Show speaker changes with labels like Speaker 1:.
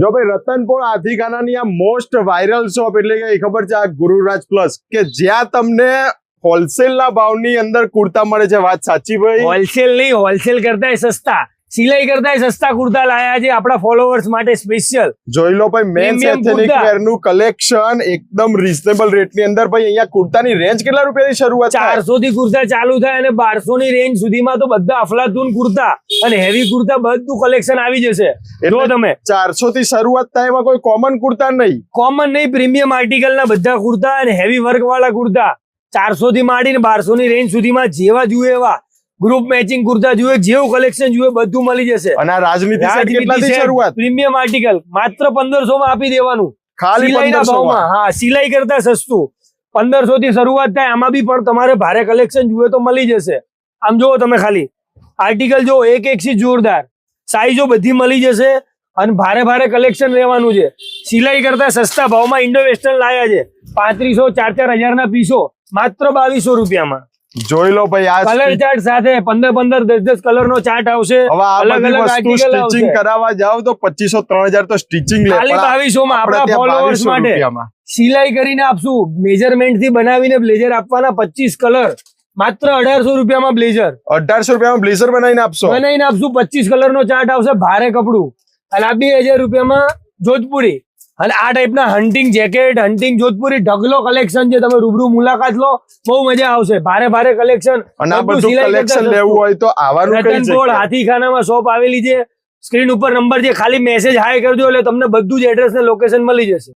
Speaker 1: જો ભાઈ રતનપોળ હાથીખાનાની આ મોસ્ટ વાયરલ શોપ એટલે કે ખબર છે આ ગુરુરાજ પ્લસ કે જ્યાં તમને હોલસેલ ના ભાવની અંદર કુર્તા મળે છે। વાત સાચી ભાઈ?
Speaker 2: હોલસેલ નહીં, હોલસેલ કરતા સસ્તા, સિલાઈ કરતા સસ્તા કુર્તા લાયા છે આપણા ફોલોઅર્સ માટે સ્પેશિયલ।
Speaker 1: જોઈ લો ભાઈ, મેન્સ એથનિક વેર નું કલેક્શન એકદમ રીઝનેબલ રેટ ની અંદર। ભાઈ અહીંયા કુર્તાની રેન્જ કેટલા રૂપિયાથી શરૂઆત થાય?
Speaker 2: 400 થી કુર્તા ચાલુ થાય અને 1200 ની રેન્જ સુધીમાં તો બધા અફલાતુન કુર્તા અને હેવી કુર્તા બધું કલેક્શન આવી જશે। જો તમે
Speaker 1: 400 થી શરૂઆત થાય, એમાં કોઈ કોમન કુર્તા નહીં,
Speaker 2: કોમન નહીં, પ્રીમિયમ આર્ટિકલ ના બધા કુર્તા અને હેવી વર્ક વાળા કુર્તા 400 થી માંડીને 1200 ની રેન્જ સુધીમાં જેવા જોઈએ એવા ગ્રુપ મેચિંગ કુર્તા જોઈએ, જેવું કલેક્શન જોઈએ બધું મળી જશે।
Speaker 1: અને આ રાજનીતિ સેટ કેટલાથી શરૂઆત?
Speaker 2: પ્રીમિયમ આર્ટિકલ માત્ર 1500 માં આપી દેવાનું,
Speaker 1: ખાલી 1500 માં।
Speaker 2: હા, સિલાઈ કરતા સસ્તું 1500 થી શરૂઆત થાય। આમાં બી પણ તમારે ભારે કલેક્શન જોઈએ તો મળી જશે। આમ જુઓ તમે, ખાલી આર્ટિકલ જો એક થી જોરદાર સાઈઝો બધી મળી જશે અને ભારે ભારે કલેક્શન રહેવાનું છે। સિલાઈ કરતા સસ્તા ભાવમાં ઇન્ડો વેસ્ટર્ન લાયા છે। 3500 4-4 હજાર ના પીસો માત્ર 2200 રૂપિયામાં।
Speaker 1: જોઈ લો ભાઈ, આ
Speaker 2: કલર ચાર્ટ સાથે 15-15 10-10 કલર નો ચાર્ટ આવશે।
Speaker 1: હવે આ બધી વસ્તુ સ્ટિચિંગ કરાવવા જાવ તો 2500-3000 તો સ્ટિચિંગ લે,
Speaker 2: ખાલી 2200 માં આપણા ફોલોઅર્સ માટે સિલાઈ કરીને આપશું। મેજરમેન્ટ થી બનાવીને બ્લેઝર આપવાના 25 કલર માત્ર 1800 રૂપિયામાં બ્લેઝર।
Speaker 1: 1800 રૂપિયામાં બ્લેઝર બનાવીને આપશું।
Speaker 2: 25 કલર નો ચાર્ટ આવશે, ભારે કપડું। અને આ 2000 રૂપિયામાં જોધપુરી અને આ ટાઈપના હન્ટિંગ જેકેટ, હન્ટિંગ જોધપુરી ઢગલો કલેક્શન છે। તમે રૂબરૂ મુલાકાત લો, બહુ મજા આવશે। ભારે ભારે કલેક્શન
Speaker 1: અને આ બધું કલેક્શન લેવું હોય તો આવવાનું કઈ જગ્યાએ?
Speaker 2: રતનપોળ હાથીખાનામાં શોપ આવેલી છે। સ્ક્રીન ઉપર નંબર છે, ખાલી મેસેજ હાય કરજો એટલે તમને બધું જ એડ્રેસ ને લોકેશન મળી જશે।